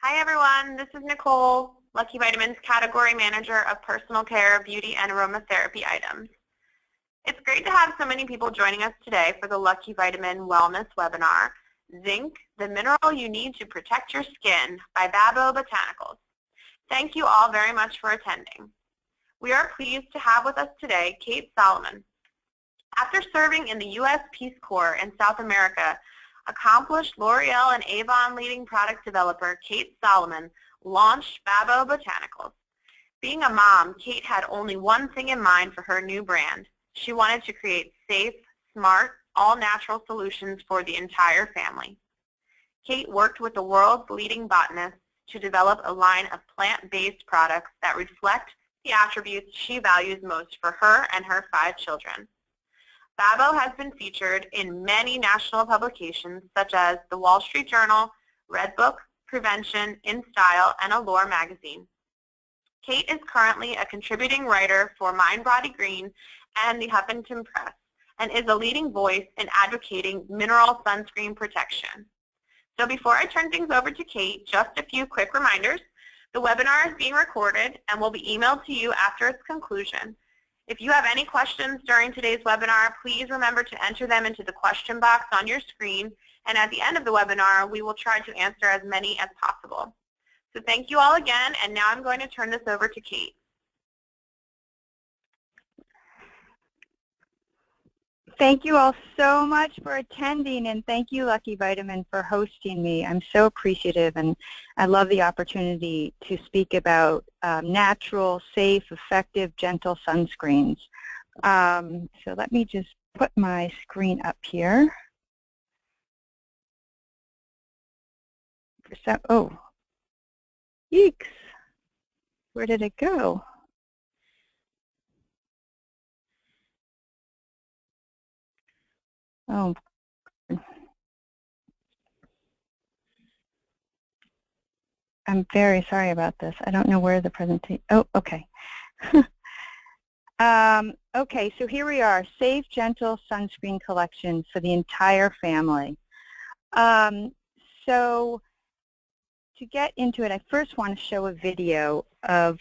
Hi everyone, this is Nicole, LuckyVitamin's Category Manager of Personal Care, Beauty, and Aromatherapy items. It's great to have so many people joining us today for the LuckyVitamin Wellness webinar, Zinc, the Mineral You Need to Protect Your Skin by Babo Botanicals. Thank you all very much for attending. We are pleased to have with us today Kate Solomon. After serving in the U.S. Peace Corps in South America, accomplished L'Oreal and Avon leading product developer Kate Solomon launched Babo Botanicals. Being a mom, Kate had only one thing in mind for her new brand. She wanted to create safe, smart, all-natural solutions for the entire family. Kate worked with the world's leading botanists to develop a line of plant-based products that reflect the attributes she values most for her and her 5 children. Babo has been featured in many national publications such as the Wall Street Journal, Redbook, Prevention, In Style, and Allure magazine. Kate is currently a contributing writer for Mind Body Green and the Huffington Press and is a leading voice in advocating mineral sunscreen protection. So before I turn things over to Kate, just a few quick reminders. The webinar is being recorded and will be emailed to you after its conclusion. If you have any questions during today's webinar, please remember to enter them into the question box on your screen, and at the end of the webinar, we will try to answer as many as possible. So thank you all again, and now I'm going to turn this over to Kate. Thank you all so much for attending, and thank you, LuckyVitamin, for hosting me. I'm so appreciative, and I love the opportunity to speak about natural, safe, effective, gentle sunscreens. So let me just put my screen up here. Oh, yeeks. Where did it go? Oh, I'm very sorry about this. I don't know where the presentation, oh, okay. Okay, so here we are, Safe, Gentle Sunscreen Collection for the entire family. So to get into it, I first want to show a video of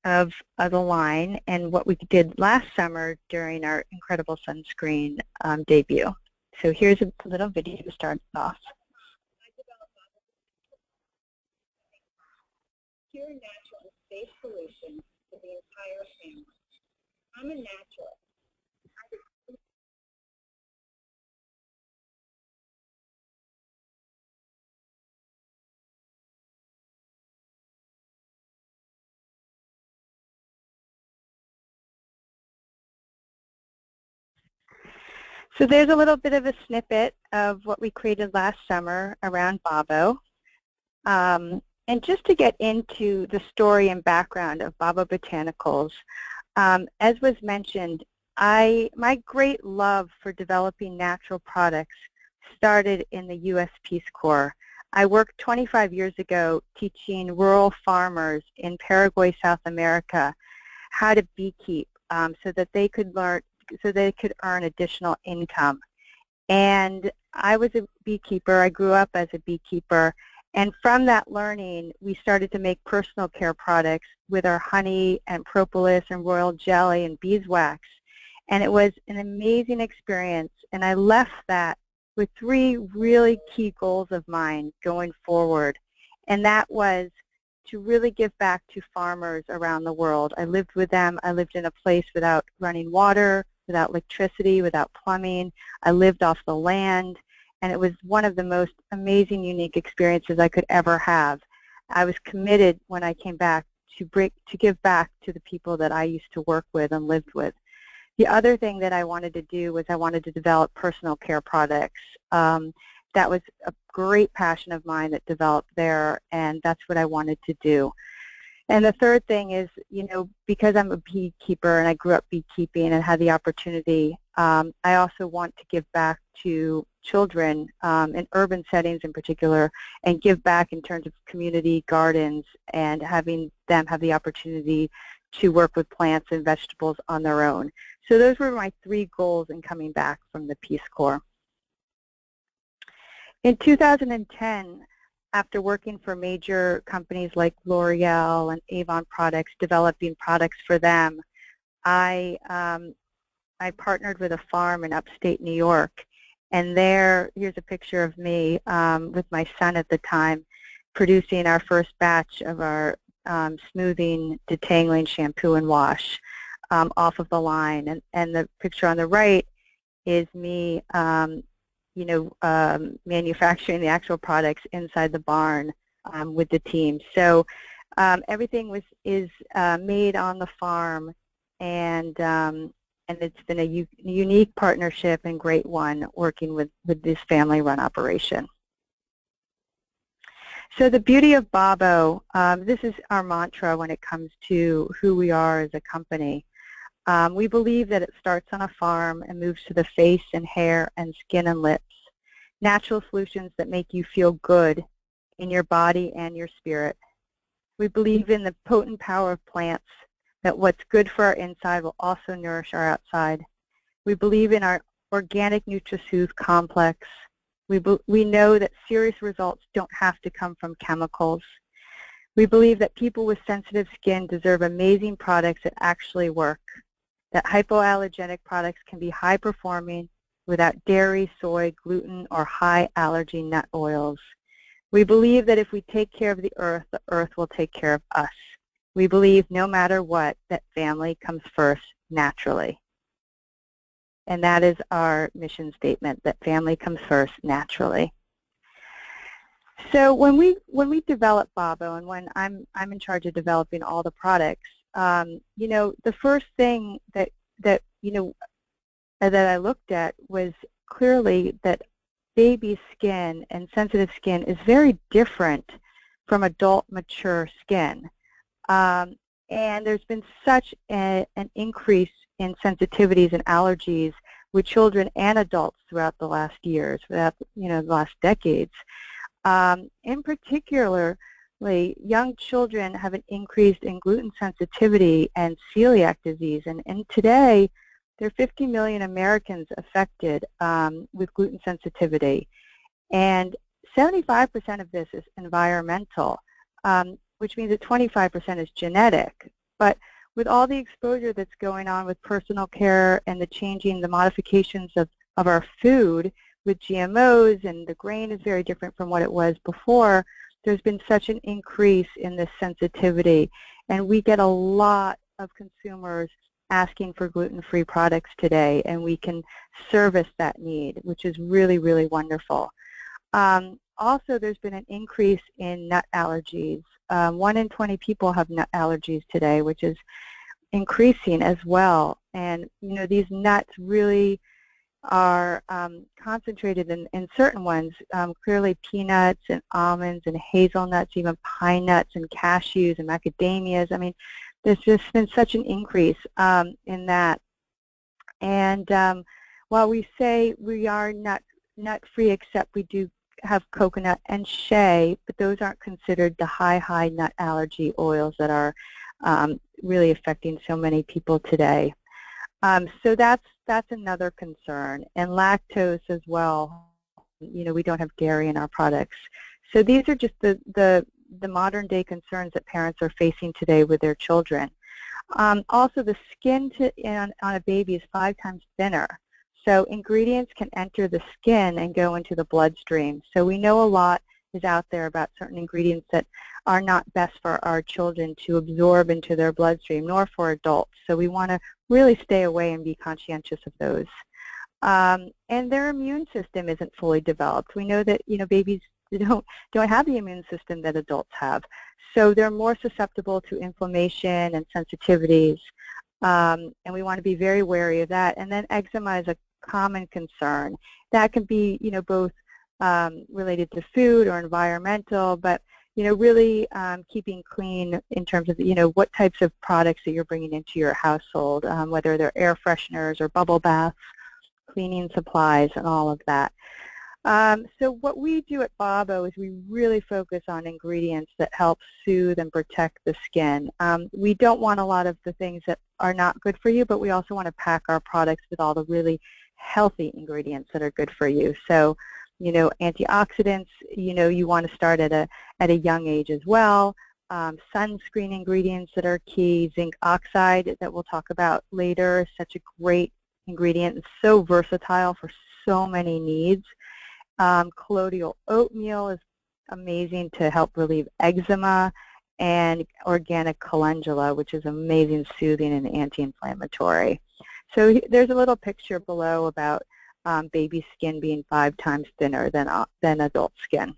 the line and what we did last summer during our incredible sunscreen debut. So here's a little video to start off. Pure, natural, safe solution for the entire family. I'm a naturalist. So there's a little bit of a snippet of what we created last summer around Babo. And just to get into the story and background of Babo Botanicals, as was mentioned, my great love for developing natural products started in the U.S. Peace Corps. I worked 25 years ago teaching rural farmers in Paraguay, South America, how to beekeep so that they could earn additional income. And I was a beekeeper. I grew up as a beekeeper. And from that learning, we started to make personal care products with our honey and propolis and royal jelly and beeswax. And it was an amazing experience. And I left that with 3 really key goals of mine going forward. And that was to really give back to farmers around the world. I lived with them. I lived in a place without running water, without electricity, without plumbing. I lived off the land. And it was one of the most amazing, unique experiences I could ever have. I was committed when I came back to give back to the people that I used to work with and lived with. The other thing that I wanted to do was I wanted to develop personal care products. That was a great passion of mine that developed there, and that's what I wanted to do. And the third thing is, you know, because I'm a beekeeper and I grew up beekeeping and had the opportunity, I also want to give back to children in urban settings in particular, and give back in terms of community gardens and having them have the opportunity to work with plants and vegetables on their own. So those were my 3 goals in coming back from the Peace Corps. In 2010, after working for major companies like L'Oreal and Avon Products, developing products for them, I partnered with a farm in upstate New York, and here's a picture of me with my son at the time, producing our first batch of our smoothing, detangling shampoo and wash off of the line. And the picture on the right is me, manufacturing the actual products inside the barn with the team. So everything is made on the farm, and it's been a unique partnership and great one working with this family-run operation. So the beauty of Babo, this is our mantra when it comes to who we are as a company. We believe that it starts on a farm and moves to the face and hair and skin and lips. Natural solutions that make you feel good in your body and your spirit. We believe in the potent power of plants, that what's good for our inside will also nourish our outside. We believe in our organic NutraSoothe complex. We know that serious results don't have to come from chemicals. We believe that people with sensitive skin deserve amazing products that actually work, that hypoallergenic products can be high-performing without dairy, soy, gluten, or high-allergy nut oils. We believe that if we take care of the earth will take care of us. We believe no matter what, that family comes first naturally. And that is our mission statement, that family comes first naturally. So when we develop Babo, and when I'm in charge of developing all the products, the first thing that I looked at was clearly that baby skin and sensitive skin is very different from adult mature skin. And there's been such an increase in sensitivities and allergies with children and adults throughout the last years, throughout the last decades. In particular, young children have an increase in gluten sensitivity and celiac disease, and today there are 50 million Americans affected with gluten sensitivity, and 75% of this is environmental, which means that 25% is genetic. But with all the exposure that's going on with personal care and the modifications of our food with GMOs, and the grain is very different from what it was before, there's been such an increase in this sensitivity. And we get a lot of consumers asking for gluten-free products today, and we can service that need, which is really, really wonderful. Also, there's been an increase in nut allergies. 1 in 20 people have nut allergies today, which is increasing as well. And these nuts really are concentrated in certain ones, clearly peanuts and almonds and hazelnuts, even pine nuts and cashews and macadamias. I mean, there's just been such an increase in that. And while we say we are nut-free, except we do have coconut and shea, but those aren't considered the high nut allergy oils that are really affecting so many people today. So that's another concern, and lactose as well. We don't have dairy in our products. So these are just the modern day concerns that parents are facing today with their children. Also, the skin on a baby is 5 times thinner. So ingredients can enter the skin and go into the bloodstream. So we know a lot is out there about certain ingredients that are not best for our children to absorb into their bloodstream, nor for adults. So we want to really stay away and be conscientious of those. And their immune system isn't fully developed. We know that babies don't have the immune system that adults have. So they're more susceptible to inflammation and sensitivities. And we want to be very wary of that. And then eczema is a common concern. That can be, both related to food or environmental, but, really keeping clean in terms of, what types of products that you're bringing into your household, whether they're air fresheners or bubble baths, cleaning supplies, and all of that. So what we do at Babo is we really focus on ingredients that help soothe and protect the skin. We don't want a lot of the things that are not good for you, but we also want to pack our products with all the really healthy ingredients that are good for you. So Antioxidants, you want to start at a young age as well. Sunscreen ingredients that are key. Zinc oxide that we'll talk about later is such a great ingredient and so versatile for so many needs. Colloidal oatmeal is amazing to help relieve eczema, and organic calendula, which is amazing, soothing, and anti-inflammatory. So there's a little picture below about baby skin being 5 times thinner than adult skin.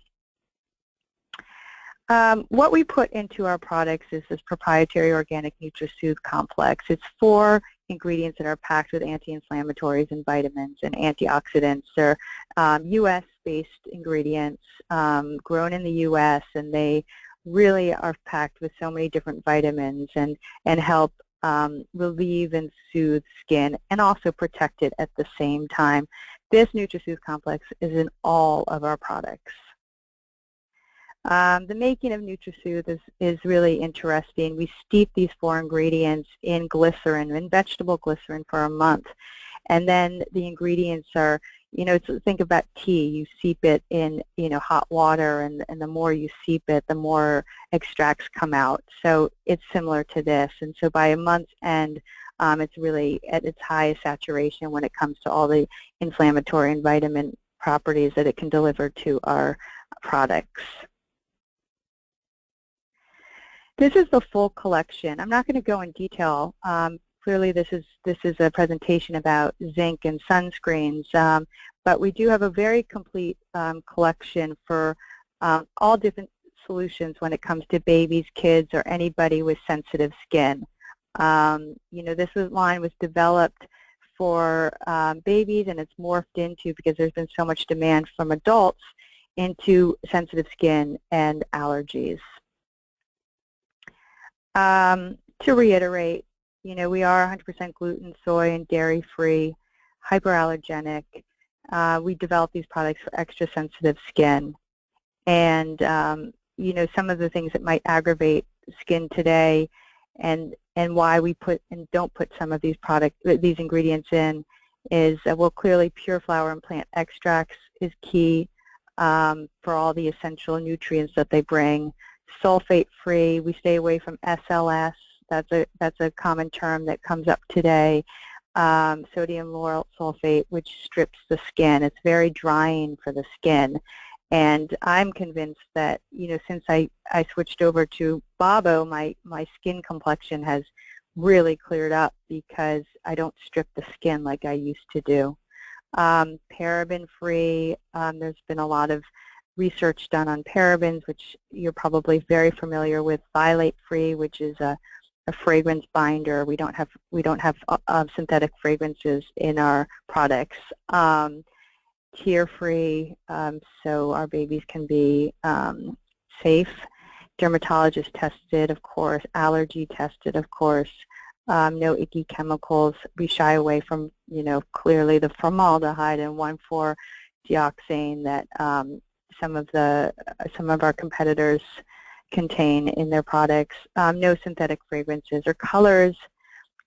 What we put into our products is this proprietary organic NutriSoothe complex. It's 4 ingredients that are packed with anti-inflammatories and vitamins and antioxidants. They're U.S.-based ingredients, grown in the U.S., and they really are packed with so many different vitamins and help relieve and soothe skin and also protect it at the same time. This NutriSoothe complex is in all of our products. The making of NutriSoothe is really interesting. We steep these 4 ingredients in glycerin, in vegetable glycerin, for a month. And then the ingredients are, think about tea. You steep it in, hot water, and the more you steep it, the more extracts come out. So it's similar to this. And so by a month's end, it's really at its highest saturation when it comes to all the inflammatory and vitamin properties that it can deliver to our products. This is the full collection. I'm not going to go in detail. Clearly, this is a presentation about zinc and sunscreens, but we do have a very complete collection for all different solutions when it comes to babies, kids, or anybody with sensitive skin. This line was developed for babies, and it's morphed into, because there's been so much demand from adults, into sensitive skin and allergies. To reiterate, we are 100% gluten, soy, and dairy-free, hyperallergenic. We develop these products for extra sensitive skin. And, some of the things that might aggravate skin today and why we put and don't put some of these ingredients in is, well, clearly pure flower and plant extracts is key for all the essential nutrients that they bring. Sulfate-free, we stay away from SLS. That's a common term that comes up today. Sodium lauryl sulfate, which strips the skin. It's very drying for the skin. And I'm convinced that, since I switched over to Babo, my skin complexion has really cleared up because I don't strip the skin like I used to do. Paraben-free, there's been a lot of research done on parabens, which you're probably very familiar with. Phthalate-free, which is a fragrance binder. We don't have synthetic fragrances in our products. Tear-free, so our babies can be safe. Dermatologist tested, of course. Allergy tested, of course. No icky chemicals. We shy away from, clearly the formaldehyde and 1,4-dioxane that some of our competitors contain in their products. No synthetic fragrances or colors.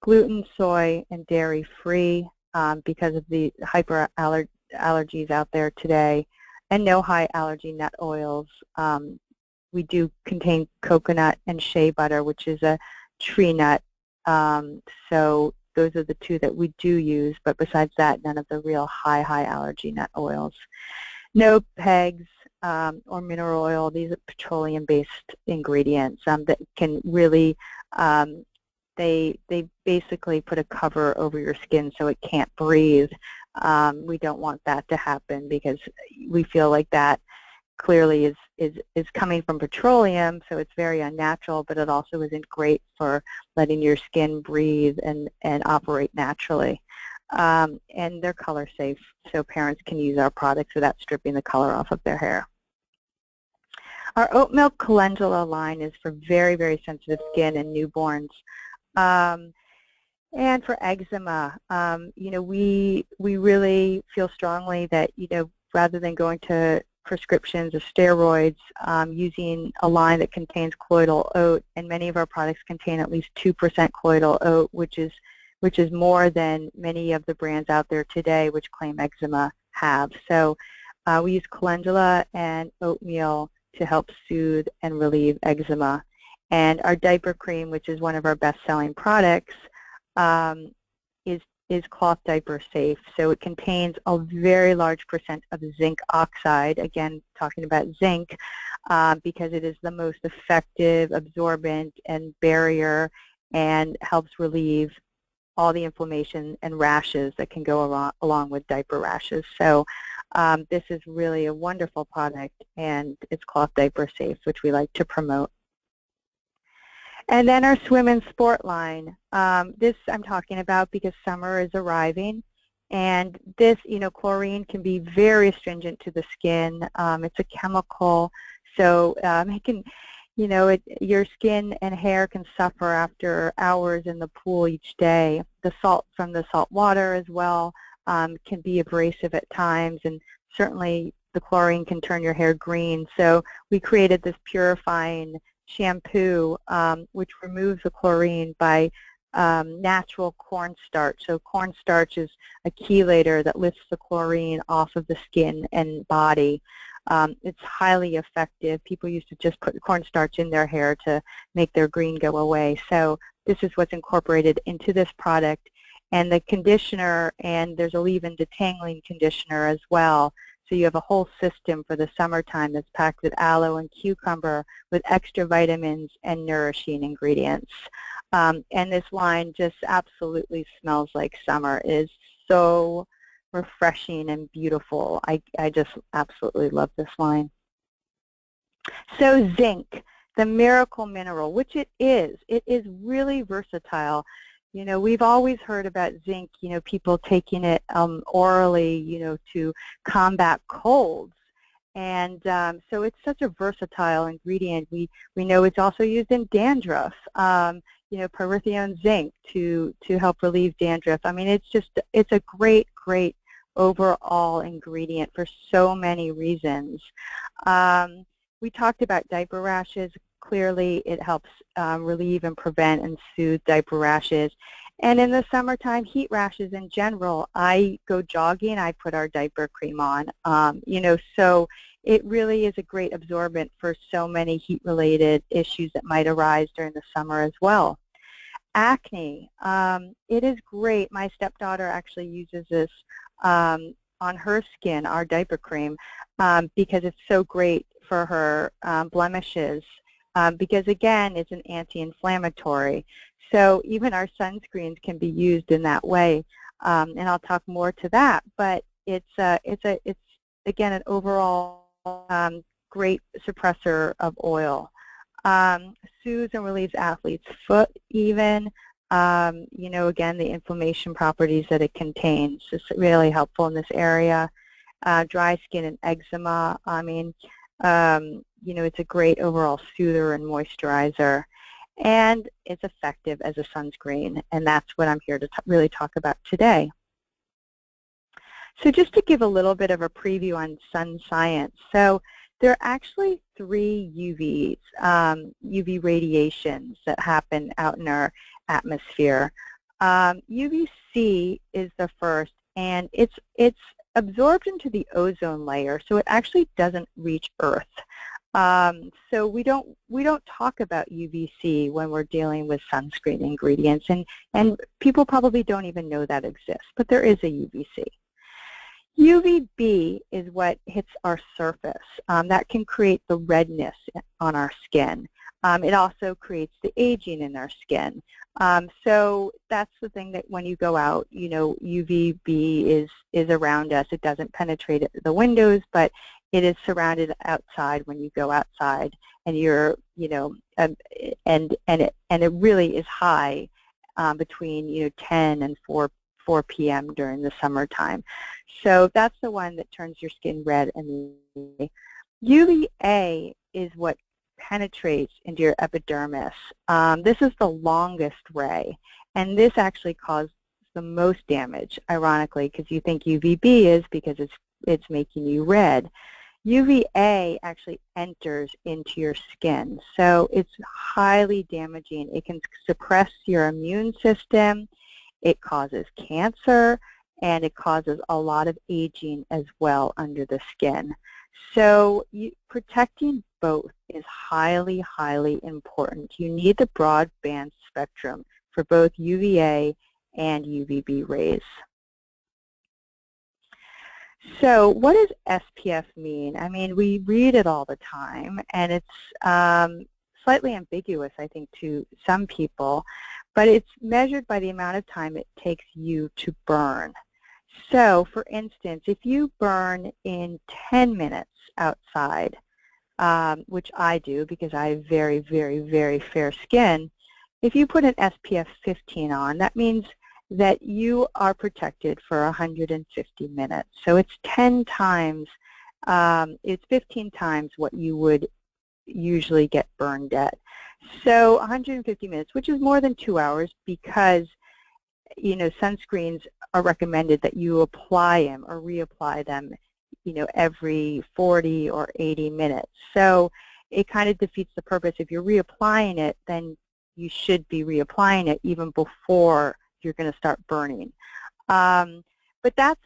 Gluten, soy, and dairy-free because of the hyperallergies out there today, and no high allergy nut oils. We do contain coconut and shea butter, which is a tree nut. So those are the 2 that we do use, but besides that, none of the real high allergy nut oils. No PEGs or mineral oil. These are petroleum-based ingredients that can really, they basically put a cover over your skin so it can't breathe. We don't want that to happen because we feel like that clearly is coming from petroleum, so it's very unnatural, but it also isn't great for letting your skin breathe and operate naturally. And they're color safe, so parents can use our products without stripping the color off of their hair. Our oat milk calendula line is for very, very sensitive skin and newborns. And for eczema, we really feel strongly that, rather than going to prescriptions of steroids, using a line that contains colloidal oat, and many of our products contain at least 2% colloidal oat, which is more than many of the brands out there today which claim eczema have. So We use calendula and oatmeal to help soothe and relieve eczema. And our diaper cream, which is one of our best-selling products, is cloth diaper safe. So it contains a very large percent of zinc oxide, again talking about zinc, because it is the most effective absorbent and barrier and helps relieve all the inflammation and rashes that can go along with diaper rashes. So this is really a wonderful product, and it's cloth diaper safe, which we like to promote. And then our swim and sport line. This I'm talking about because summer is arriving, and this, chlorine can be very astringent to the skin. It's a chemical, so it can, your skin and hair can suffer after hours in the pool each day. The salt from the salt water as well can be abrasive at times, and certainly the chlorine can turn your hair green. So we created this purifying shampoo which removes the chlorine by natural cornstarch. So cornstarch is a chelator that lifts the chlorine off of the skin and body. It's highly effective. People used to just put cornstarch in their hair to make their green go away. So this is what's incorporated into this product. And the conditioner, and there's a leave-in detangling conditioner as well. So you have a whole system for the summertime that's packed with aloe and cucumber with extra vitamins and nourishing ingredients. And this line just absolutely smells like summer. It is so refreshing and beautiful. I just absolutely love this line. So zinc, the miracle mineral, which it is really versatile. We've always heard about zinc, people taking it orally, to combat colds. And so it's such a versatile ingredient. We know it's also used in dandruff, pyrithione zinc to help relieve dandruff. I mean, it's a great overall ingredient for so many reasons. We talked about diaper rashes. Clearly, it helps relieve and prevent and soothe diaper rashes. And in the summertime, heat rashes in general, I go jogging, I put our diaper cream on. So it really is a great absorbent for so many heat-related issues that might arise during the summer as well. Acne, it is great. My stepdaughter actually uses this on her skin, our diaper cream, because it's so great for her blemishes. Because again, it's an anti-inflammatory. So even our sunscreens can be used in that way, and I'll talk more to that. But it's again an overall great suppressor of oil. Soothes and relieves athlete's foot even. Again, the inflammation properties that it contains is really helpful in this area. Dry skin and eczema. I mean, it's a great overall soother and moisturizer, and it's effective as a sunscreen, and that's what I'm here to really talk about today. So just to give a little bit of a preview on sun science, so there are actually 3 UV radiations that happen out in our atmosphere. UVC is the first, and it's absorbed into the ozone layer, so it actually doesn't reach Earth. So we don't talk about UVC when we're dealing with sunscreen ingredients, and people probably don't even know that exists, but there is a UVC. UVB is what hits our surface. That can create the redness on our skin. It also creates the aging in our skin. So that's the thing that when you go out, UVB is around us. It doesn't penetrate the windows, but it is surrounded outside when you go outside, and you're, and it really is high between 10 and 4 p.m. during the summertime. So that's the one that turns your skin red. And UVA is what penetrates into your epidermis. This is the longest ray, and this actually causes the most damage, ironically, because you think UVB is because it's making you red. UVA actually enters into your skin, so it's highly damaging. It can suppress your immune system. It causes cancer, and it causes a lot of aging as well under the skin. So protecting both is highly, highly important. You need the broadband spectrum for both UVA and UVB rays. So what does SPF mean? I mean, we read it all the time, and it's slightly ambiguous, I think, to some people, but it's measured by the amount of time it takes you to burn. So, for instance, if you burn in 10 minutes outside, which I do because I have very, very, very fair skin, if you put an SPF 15 on, that means that you are protected for 150 minutes. So it's 10 times, it's 15 times what you would usually get burned at. So 150 minutes, which is more than 2 hours, because sunscreens are recommended that you apply them or reapply them, every 40 or 80 minutes. So it kind of defeats the purpose. If you're reapplying it, then you should be reapplying it even before you're going to start burning. But that's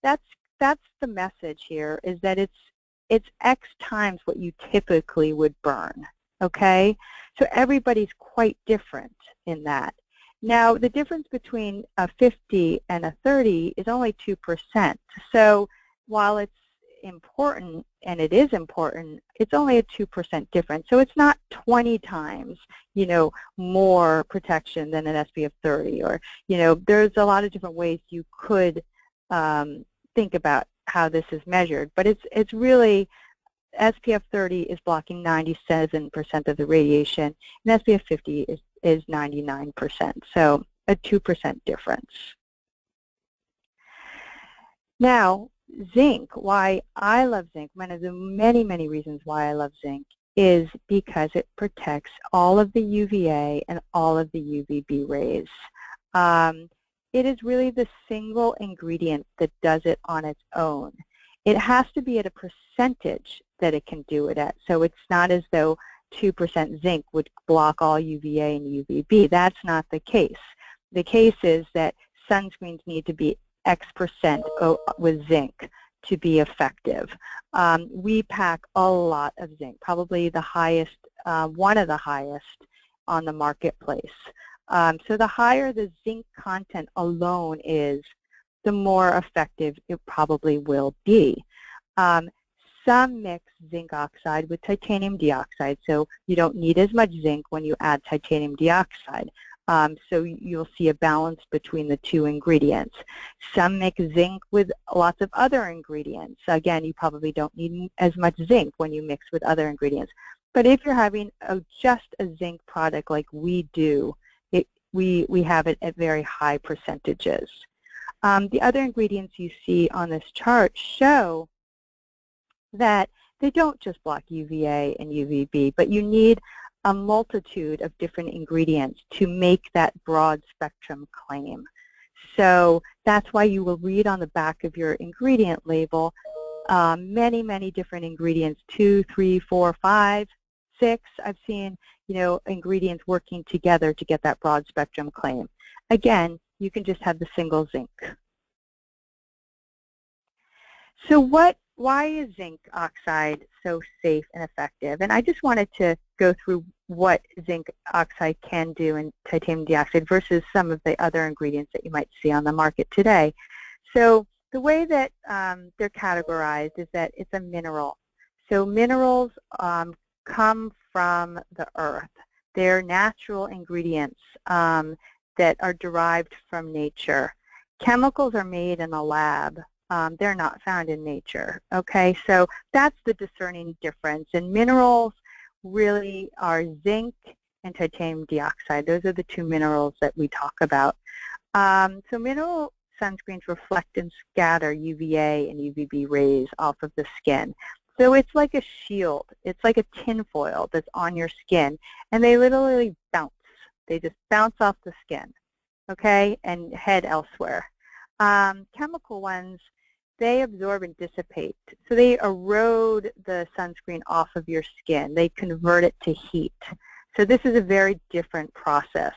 the message here, is that it's X times what you typically would burn. Okay, so everybody's quite different in that. Now, the difference between a 50 and a 30 is only 2%. So while it's important, and it is important, it's only a 2% difference. So it's not 20 times, more protection than an SPF 30. Or, there's a lot of different ways you could think about how this is measured. But it's really, SPF 30 is blocking 97% of the radiation, and SPF 50 is 99%. So a 2% difference. Now, zinc, why I love zinc, one of the many, many reasons why I love zinc is because it protects all of the UVA and all of the UVB rays. It is really the single ingredient that does it on its own. It has to be at a percentage that it can do it at. So it's not as though 2% zinc would block all UVA and UVB. That's not the case. The case is that sunscreens need to be X% with zinc to be effective. We pack a lot of zinc, probably the highest, one of the highest on the marketplace. So the higher the zinc content alone is, the more effective it probably will be. Some mix zinc oxide with titanium dioxide, so you don't need as much zinc when you add titanium dioxide. So you'll see a balance between the two ingredients. Some mix zinc with lots of other ingredients. Again, you probably don't need as much zinc when you mix with other ingredients. But if you're having just a zinc product like we do, we have it at very high percentages. The other ingredients you see on this chart show that they don't just block UVA and UVB, but you need a multitude of different ingredients to make that broad spectrum claim. So that's why you will read on the back of your ingredient label many, many different ingredients, 2, 3, 4, 5, 6. I've seen, ingredients working together to get that broad spectrum claim. Again, you can just have the single zinc. So why is zinc oxide so safe and effective? And I just wanted to go through what zinc oxide can do in titanium dioxide versus some of the other ingredients that you might see on the market today. So the way that they're categorized is that it's a mineral. So minerals come from the earth. They're natural ingredients that are derived from nature. Chemicals are made in a lab. They're not found in nature. Okay, so that's the discerning difference. And minerals really are zinc and titanium dioxide. Those are the two minerals that we talk about. So mineral sunscreens reflect and scatter UVA and UVB rays off of the skin. So it's like a shield. It's like a tinfoil that's on your skin, and they literally bounce. They just bounce off the skin, okay, and head elsewhere. Chemical ones, they absorb and dissipate. So they erode the sunscreen off of your skin. They convert it to heat. So this is a very different process.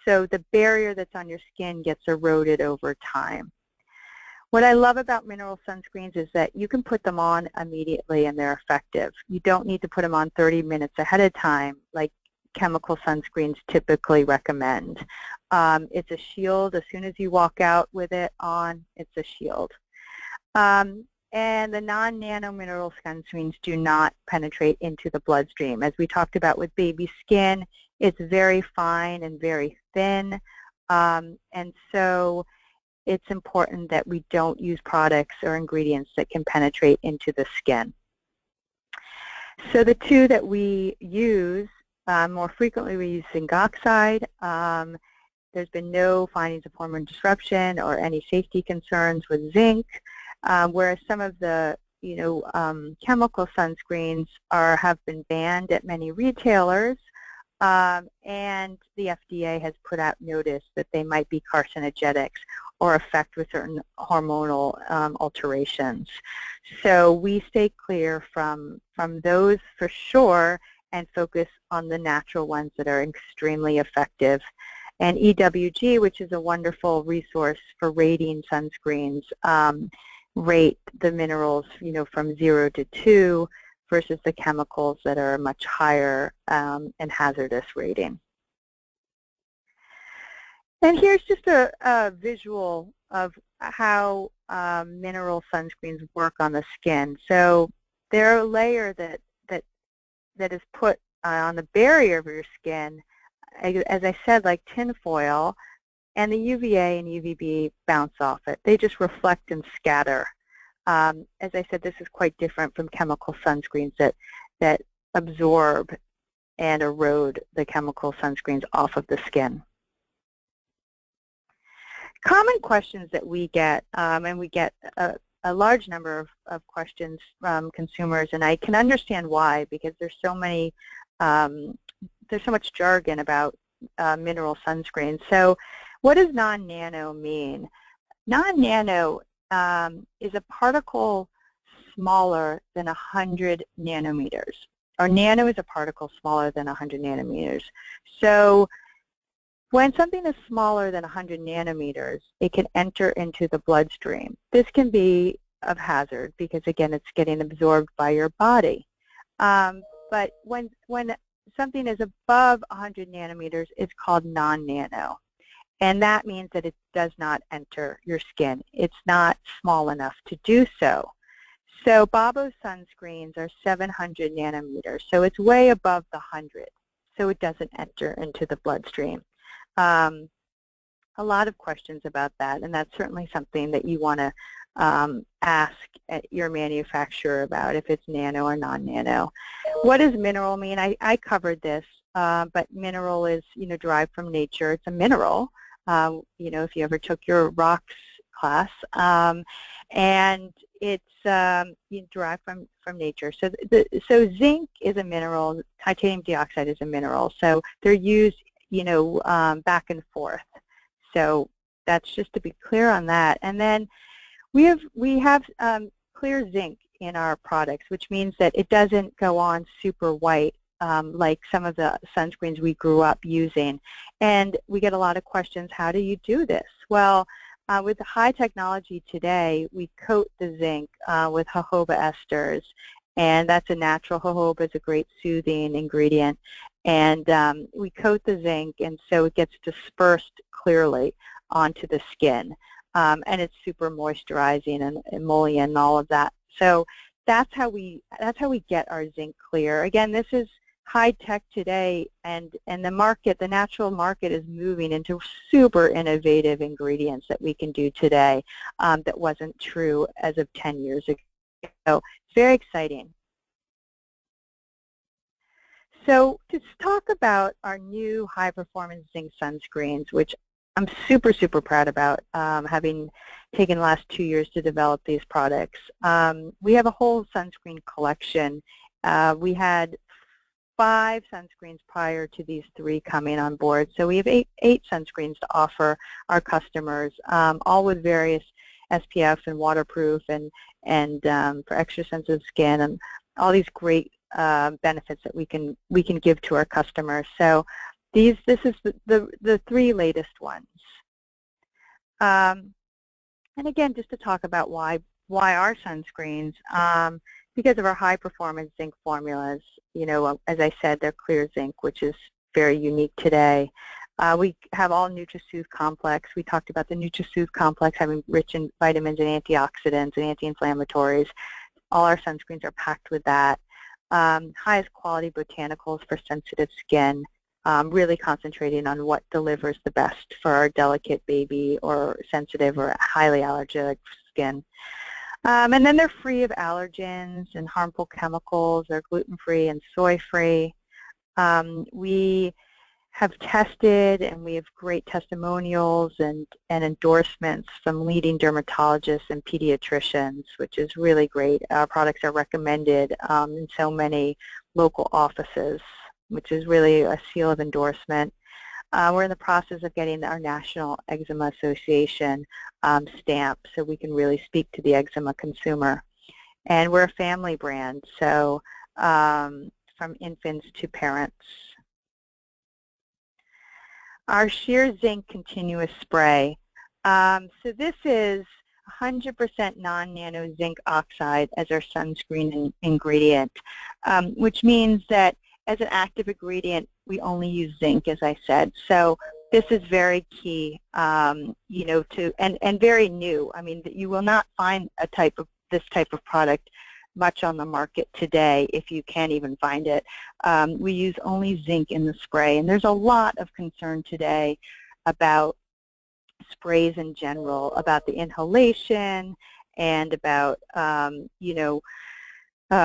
So the barrier that's on your skin gets eroded over time. What I love about mineral sunscreens is that you can put them on immediately and they're effective. You don't need to put them on 30 minutes ahead of time like chemical sunscreens typically recommend. It's a shield. As soon as you walk out with it on, it's a shield. And the non-nano mineral sunscreens do not penetrate into the bloodstream. As we talked about with baby skin, it's very fine and very thin. And so it's important that we don't use products or ingredients that can penetrate into the skin. So the two that we use, more frequently we use zinc oxide. There's been no findings of hormone disruption or any safety concerns with zinc, whereas some of the chemical sunscreens have been banned at many retailers, and the FDA has put out notice that they might be carcinogenics or affect with certain hormonal alterations. So we stay clear from those for sure and focus on the natural ones that are extremely effective. And EWG, which is a wonderful resource for rating sunscreens, rate the minerals from 0 to 2 versus the chemicals that are much higher and hazardous rating. And here's just a visual of how mineral sunscreens work on the skin. So they're a layer that is put on the barrier of your skin, as I said, like tin foil, and the UVA and UVB bounce off it. They just reflect and scatter. As I said, this is quite different from chemical sunscreens that absorb and erode the chemical sunscreens off of the skin. Common questions that we get, and we get a large number of questions from consumers, and I can understand why, because there's so much jargon about mineral sunscreens. So what does non-nano mean? Non-nano is a particle smaller than 100 nanometers, or nano is a particle smaller than 100 nanometers. So when something is smaller than 100 nanometers, it can enter into the bloodstream. This can be of hazard because, again, it's getting absorbed by your body. But when something is above 100 nanometers, it's called non-nano. And that means that it does not enter your skin. It's not small enough to do so. So Babo sunscreens are 700 nanometers, so it's way above the 100, so it doesn't enter into the bloodstream. A lot of questions about that, and that's certainly something that you want to ask your manufacturer about, if it's nano or non-nano. What does mineral mean? I covered this, but mineral is derived from nature. It's a mineral. If you ever took your rocks class, and it's derived from nature. So zinc is a mineral. Titanium dioxide is a mineral. So they're used back and forth. So that's just to be clear on that. And then we have clear zinc in our products, which means that it doesn't go on super white like some of the sunscreens we grew up using. And we get a lot of questions, how do you do this? Well, with the high technology today, we coat the zinc with jojoba esters, and that's a natural. Jojoba is a great soothing ingredient. And we coat the zinc, and so it gets dispersed clearly onto the skin. And it's super moisturizing and emollient and all of that. So that's how we get our zinc clear. Again, this is high tech today, and the natural market is moving into super innovative ingredients that we can do today that wasn't true as of 10 years ago. So it's very exciting. So to talk about our new high-performance zinc sunscreens, which I'm super, super proud about, having taken the last 2 years to develop these products. We have a whole sunscreen collection. We had 5 sunscreens prior to these 3 coming on board. So we have eight sunscreens to offer our customers, all with various SPF and waterproof and for extra sensitive skin, and all these great benefits that we can give to our customers. So this is the 3 latest ones. And again, just to talk about why our sunscreens, because of our high performance zinc formulas. You know, as I said, they're clear zinc, which is very unique today. We have all NutriSoothe complex. We talked about the NutriSoothe complex having rich in vitamins and antioxidants and anti-inflammatories. All our sunscreens are packed with that. Highest quality botanicals for sensitive skin, really concentrating on what delivers the best for our delicate baby or sensitive or highly allergic skin. And then they're free of allergens and harmful chemicals. They're gluten-free and soy-free. We have tested, and we have great testimonials and endorsements from leading dermatologists and pediatricians, which is really great. Our products are recommended in so many local offices, which is really a seal of endorsement. We're in the process of getting our National Eczema Association stamp so we can really speak to the eczema consumer. And we're a family brand, so from infants to parents. Our Sheer Zinc Continuous Spray. So this is 100% non-nano zinc oxide as our sunscreen ingredient, which means that as an active ingredient, we only use zinc, as I said. So this is very key, you know, and very new. I mean, you will not find this type of product much on the market today, if you can even find it. We use only zinc in the spray, and there's a lot of concern today about sprays in general, about the inhalation and about, you know,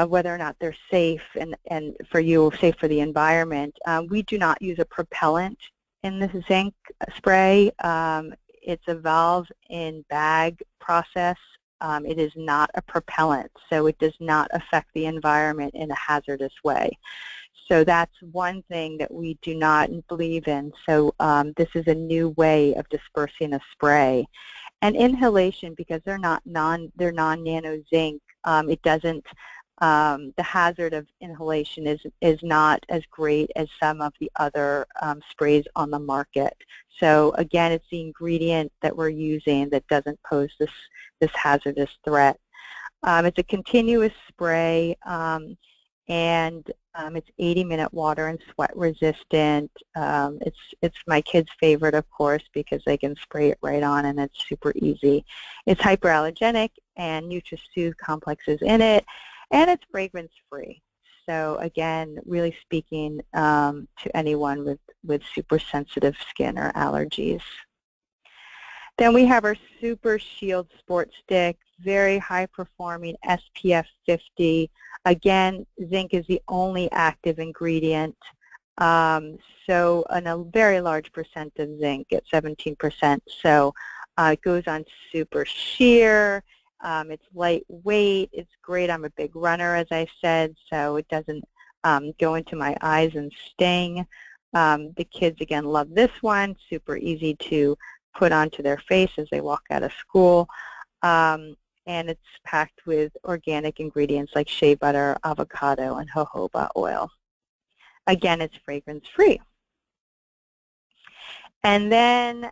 whether or not they're safe and for you, safe for the environment. We do not use a propellant in the zinc spray. It's a valve in bag process. It is not a propellant, so it does not affect the environment in a hazardous way. So that's one thing that we do not believe in. So this is a new way of dispersing a spray. And inhalation, because they're non-nano zinc, it doesn't, the hazard of inhalation is not as great as some of the other sprays on the market. So again, it's the ingredient that we're using that doesn't pose this hazardous threat. It's a continuous spray, and it's 80-minute water and sweat resistant. It's my kids' favorite, of course, because they can spray it right on and it's super easy. It's hyperallergenic, and NutriSoothe complex is in it, and it's fragrance-free. So again, really speaking to anyone with super sensitive skin or allergies. Then we have our Super Shield Sport Stick, very high-performing, SPF 50. Again, zinc is the only active ingredient, so a very large percent of zinc at 17%. So it goes on super sheer. It's lightweight. It's great. I'm a big runner, as I said, so it doesn't go into my eyes and sting. The kids, again, love this one. Super easy to put onto their face as they walk out of school. And it's packed with organic ingredients like shea butter, avocado, and jojoba oil. Again, it's fragrance-free. And then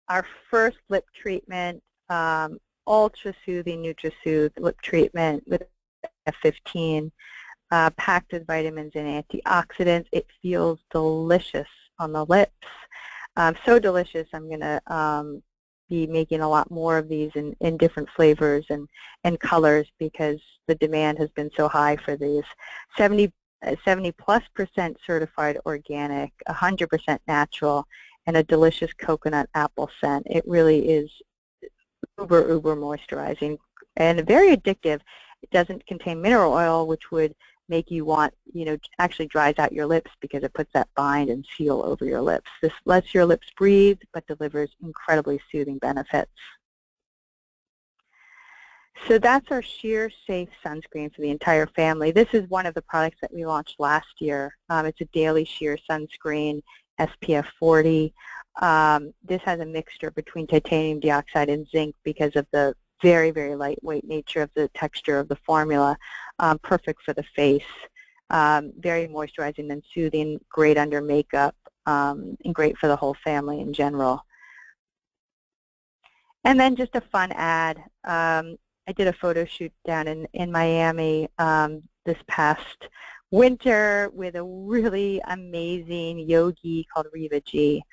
our first lip treatment, ultra-soothing NutriSoothe lip treatment with F15, packed with vitamins and antioxidants. It feels delicious on the lips. So delicious, I'm going to be making a lot more of these in different flavors and colors because the demand has been so high for these. 70+% certified organic, 100% natural, and a delicious coconut apple scent. It really is uber moisturizing and very addictive. It doesn't contain mineral oil, which would make you want, you know, actually dries out your lips because it puts that bind and seal over your lips. This lets your lips breathe but delivers incredibly soothing benefits. So that's our Sheer Safe sunscreen for the entire family. This is one of the products that we launched last year. It's a daily sheer sunscreen, SPF 40. This has a mixture between titanium dioxide and zinc because of the very, very lightweight nature of the texture of the formula. Perfect for the face. Very moisturizing and soothing, great under makeup, and great for the whole family in general. And then just a fun ad. I did a photo shoot down in Miami this past winter with a really amazing yogi called Riva G.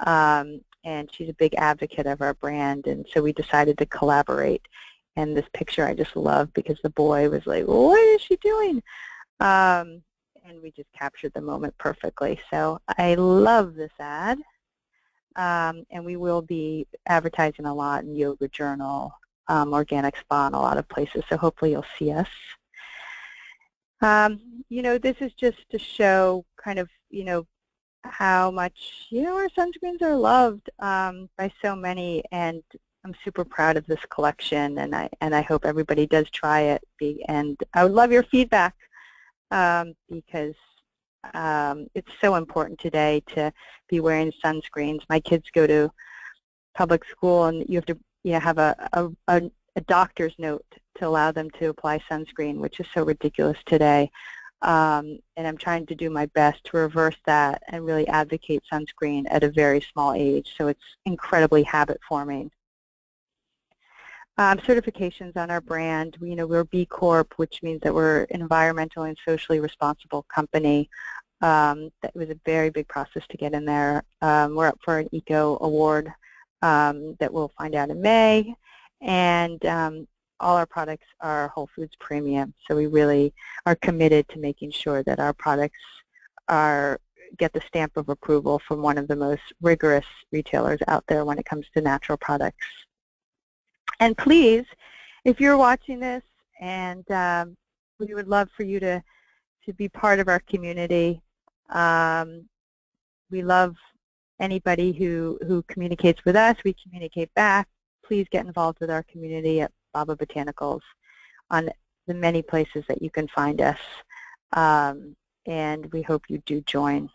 And she's a big advocate of our brand, and so we decided to collaborate. And this picture I just love because the boy was like, what is she doing? And we just captured the moment perfectly. So I love this ad. And we will be advertising a lot in Yoga Journal, Organic Spa, and a lot of places, so hopefully you'll see us. You know, this is just to show kind of, you know, how much, you know, our sunscreens are loved by so many, and I'm super proud of this collection, and I hope everybody does try it. And I would love your feedback because it's so important today to be wearing sunscreens. My kids go to public school, and you have to have a doctor's note to allow them to apply sunscreen, which is so ridiculous today. And I'm trying to do my best to reverse that and really advocate sunscreen at a very small age, so it's incredibly habit-forming. Certifications on our brand. You know, we're B Corp, which means that we're an environmentally and socially responsible company. That was a very big process to get in there. We're up for an Eco Award that we'll find out in May, and all our products are Whole Foods Premium, so we really are committed to making sure that our products get the stamp of approval from one of the most rigorous retailers out there when it comes to natural products. And please, if you're watching this, and we would love for you to be part of our community. We love anybody who communicates with us. We communicate back. Please get involved with our community at Babo Botanicals on the many places that you can find us. And we hope you do join.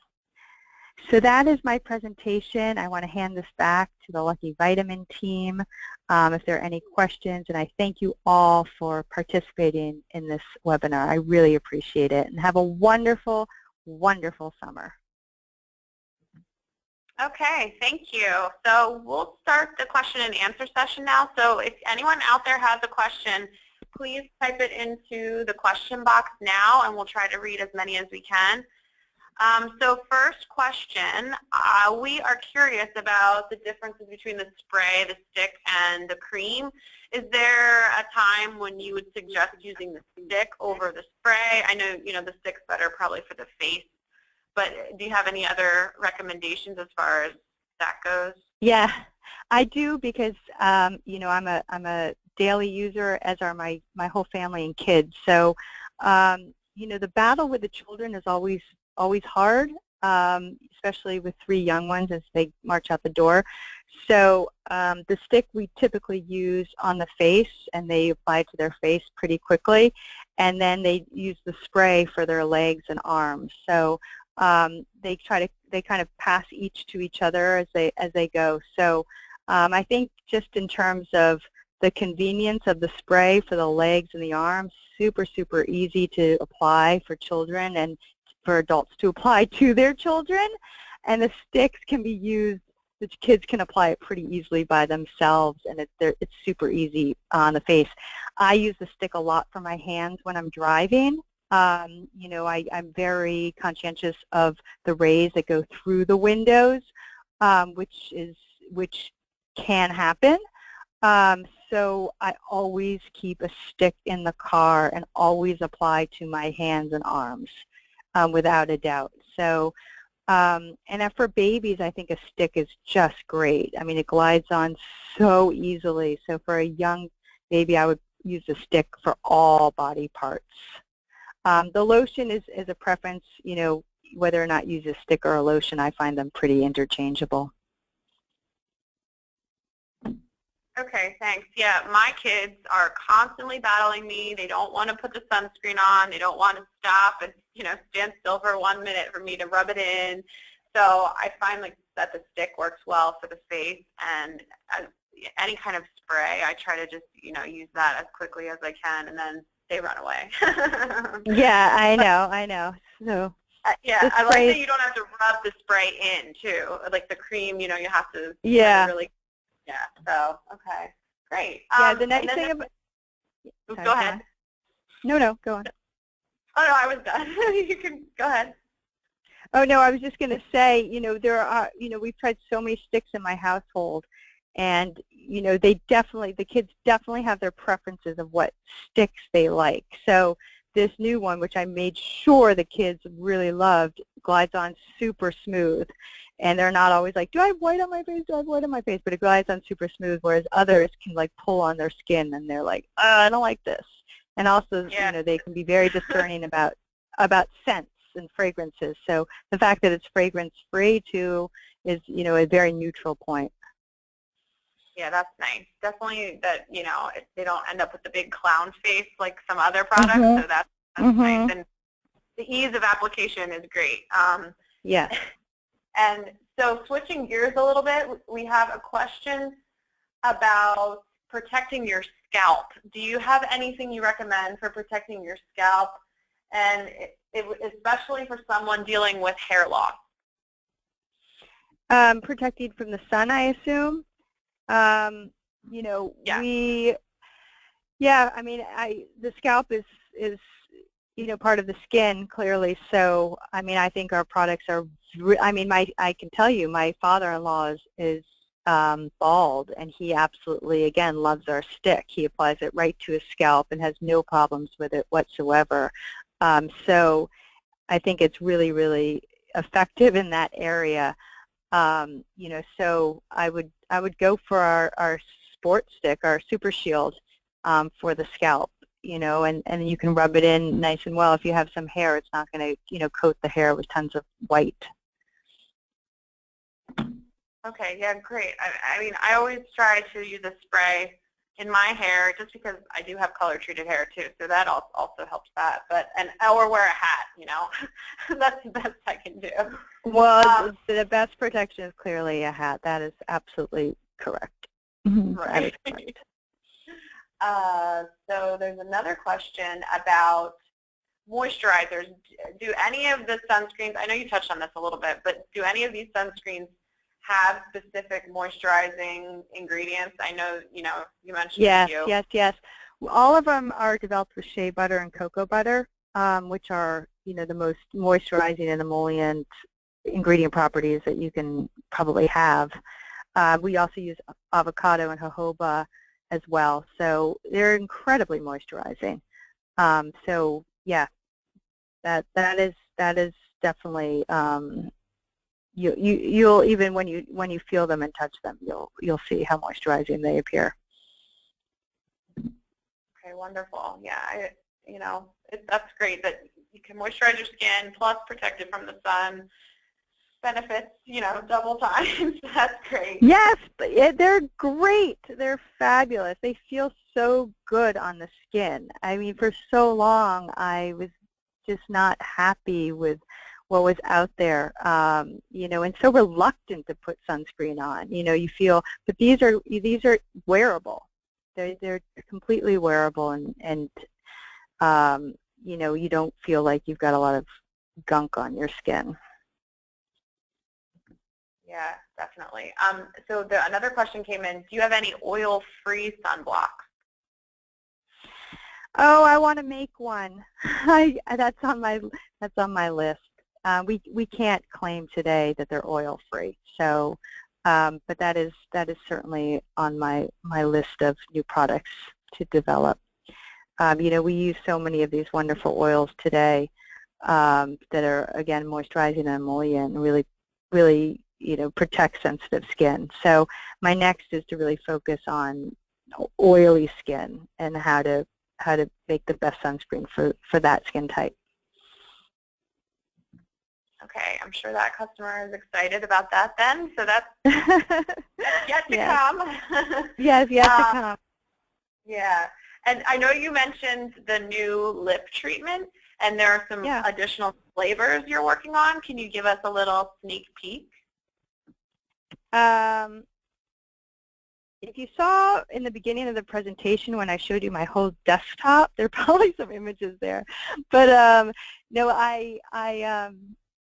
So that is my presentation. I want to hand this back to the Lucky Vitamin team if there are any questions, and I thank you all for participating in this webinar. I really appreciate it, and have a wonderful, wonderful summer. Okay, thank you. So we'll start the question and answer session now. So if anyone out there has a question, please type it into the question box now, and we'll try to read as many as we can. So first question, we are curious about the differences between the spray, the stick, and the cream. Is there a time when you would suggest using the stick over the spray? I know, you know, the stick's better probably for the face, but do you have any other recommendations as far as that goes? Yeah, I do, because you know, I'm a daily user, as are my whole family and kids. So you know, the battle with the children is always hard, especially with 3 young ones as they march out the door. So the stick we typically use on the face, and they apply to their face pretty quickly, and then they use the spray for their legs and arms. So they kind of pass each to each other as they go. So I think just in terms of the convenience of the spray for the legs and the arms, super easy to apply for children and for adults to apply to their children. And the sticks can be used, the kids can apply it pretty easily by themselves, and it's super easy on the face. I use the stick a lot for my hands when I'm driving. You know, I'm very conscientious of the rays that go through the windows, which can happen. So I always keep a stick in the car and always apply to my hands and arms, without a doubt. So, and for babies, I think a stick is just great. I mean, it glides on so easily. So for a young baby, I would use a stick for all body parts. The lotion is a preference, you know, whether or not you use a stick or a lotion. I find them pretty interchangeable. Okay, thanks. Yeah, my kids are constantly battling me. They don't want to put the sunscreen on. They don't want to stop and, you know, stand still for 1 minute for me to rub it in. So I find like that the stick works well for the face, and any kind of spray, I try to just, you know, use that as quickly as I can, and then they run away. Yeah, I know. So yeah, I like that you don't have to rub the spray in too. Like the cream, you know, you have to yeah. really Yeah, so, okay, great. Yeah, the nice thing about... Go ahead. No, go on. Oh, no, I was done. You can go ahead. Oh, no, I was just going to say, there are, we've tried so many sticks in my household, and, the kids definitely have their preferences of what sticks they like. So this new one, which I made sure the kids really loved, glides on super smooth. And they're not always like, do I have white on my face? Do I have white on my face? But it glides on super smooth, whereas others can like pull on their skin and they're like, I don't like this. And also, they can be very discerning about scents and fragrances. So the fact that it's fragrance-free too is, a very neutral point. Yeah, that's nice. Definitely that, they don't end up with the big clown face like some other products. So that's nice. And the ease of application is great. Yes. And so switching gears a little bit, we have a question about protecting your scalp. Do you have anything you recommend for protecting your scalp, and especially for someone dealing with hair loss? Protecting from the sun, I assume. The scalp is part of the skin, clearly. So, I think our products are, I can tell you, my father-in-law is bald, and he absolutely, again, loves our stick. He applies it right to his scalp and has no problems with it whatsoever. So I think it's really, really effective in that area. So I would go for our sports stick, our Super Shield, for the scalp, and you can rub it in nice and well. If you have some hair, it's not going to, coat the hair with tons of white. Okay, yeah, great. I always try to use a spray in my hair just because I do have color-treated hair too, so that also helps that. Or wear a hat, That's the best I can do. Well, the best protection is clearly a hat. That is absolutely correct. Right. That is correct. So there's another question about moisturizers. Do any of the sunscreens, I know you touched on this a little bit, but do any of these sunscreens have specific moisturizing ingredients? I know, you mentioned a few. Yes. All of them are developed with shea butter and cocoa butter, which are, the most moisturizing and emollient ingredient properties that you can probably have. We also use avocado and jojoba as well, so they're incredibly moisturizing. So yeah, that is definitely. You'll even when you feel them and touch them, you'll see how moisturizing they appear. Okay, wonderful. Yeah, that's great that you can moisturize your skin plus protect it from the sun. Benefits, double time. That's great. Yes, they're great. They're fabulous. They feel so good on the skin. For so long, I was just not happy with what was out there, and so reluctant to put sunscreen on. You feel, but these are wearable. They're completely wearable, and you don't feel like you've got a lot of gunk on your skin. Yeah, definitely. So another question came in. Do you have any oil-free sunblocks? Oh, I want to make one. That's on my list. We can't claim today that they're oil-free. So, but that is certainly on my list of new products to develop. We use so many of these wonderful oils today that are, again, moisturizing and emollient, and really protect sensitive skin. So my next is to really focus on oily skin and how to make the best sunscreen for that skin type. Okay, I'm sure that customer is excited about that then. So that's yet to come. Yes, yet to come. Yeah, and I know you mentioned the new lip treatment, and there are some additional flavors you're working on. Can you give us a little sneak peek? If you saw in the beginning of the presentation when I showed you my whole desktop, there are probably some images there. But no,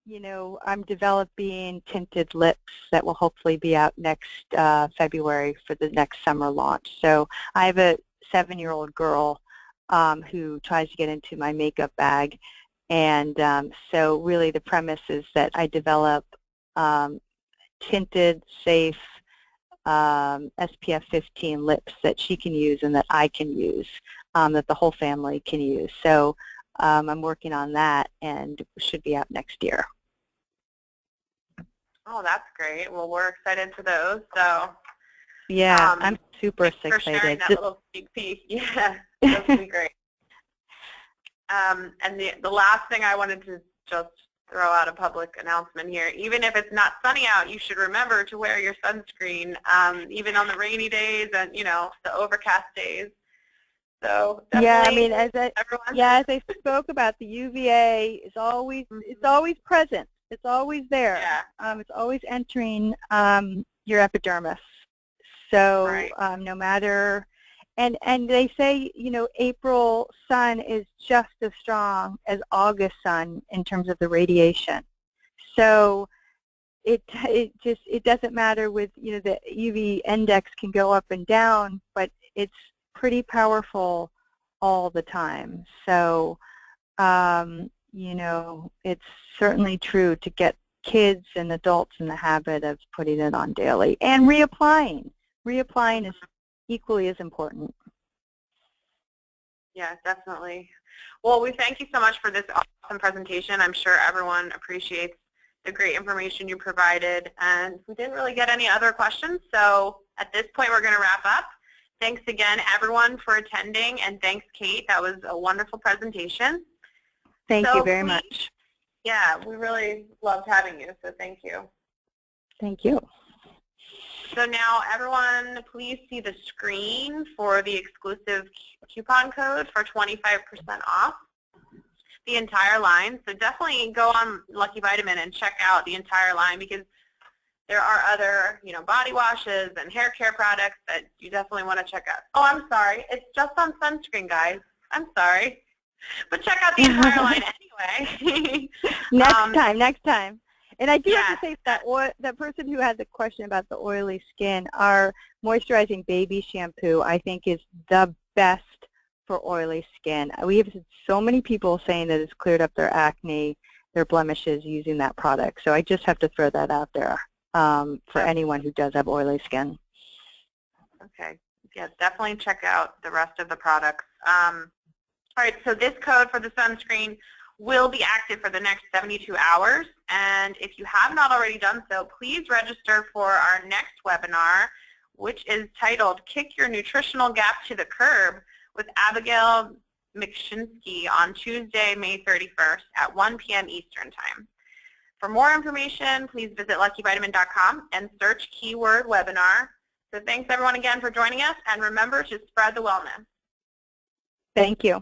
I'm developing tinted lips that will hopefully be out next February for the next summer launch. So I have a 7-year-old girl who tries to get into my makeup bag, and so really the premise is that I develop tinted, safe, SPF 15 lips that she can use and that I can use, that the whole family can use. So I'm working on that and should be out next year. Oh, that's great. Well, we're excited for those. So yeah, I'm super excited. For sharing that little sneak peek. Yeah, that's going to be great. And the last thing I wanted to just throw out a public announcement here. Even if it's not sunny out, you should remember to wear your sunscreen, even on the rainy days and, the overcast days. So yeah, I mean, as I spoke about, the UVA is always it's always present. It's always there. Yeah. It's always entering your epidermis. So right. No matter, and they say, April sun is just as strong as August sun in terms of the radiation. So it doesn't matter with, the UV index can go up and down, but it's pretty powerful all the time. So, it's certainly true to get kids and adults in the habit of putting it on daily and reapplying. Reapplying is equally as important. Yeah, definitely. Well, we thank you so much for this awesome presentation. I'm sure everyone appreciates the great information you provided, and we didn't really get any other questions, so at this point we're going to wrap up. Thanks again, everyone, for attending, and thanks, Kate. That was a wonderful presentation. Thank you very much. Yeah, we really loved having you, so thank you. Thank you. So now, everyone, please see the screen for the exclusive coupon code for 25% off the entire line. So definitely go on Lucky Vitamin and check out the entire line, because there are other, body washes and hair care products that you definitely want to check out. Oh, I'm sorry. It's just on sunscreen, guys. I'm sorry. But check out the entire line anyway. Next time. And I do have to say that person who had the question about the oily skin, our moisturizing baby shampoo, I think, is the best for oily skin. We have so many people saying that it's cleared up their acne, their blemishes using that product. So I just have to throw that out there for anyone who does have oily skin. Okay. Yeah, definitely check out the rest of the products. All right, so this code for the sunscreen will be active for the next 72 hours. And if you have not already done so, please register for our next webinar, which is titled Kick Your Nutritional Gap to the Curb with Abigail McShinsky on Tuesday, May 31st at 1 p.m. Eastern Time. For more information, please visit LuckyVitamin.com and search keyword webinar. So thanks everyone again for joining us, and remember to spread the wellness. Thank you.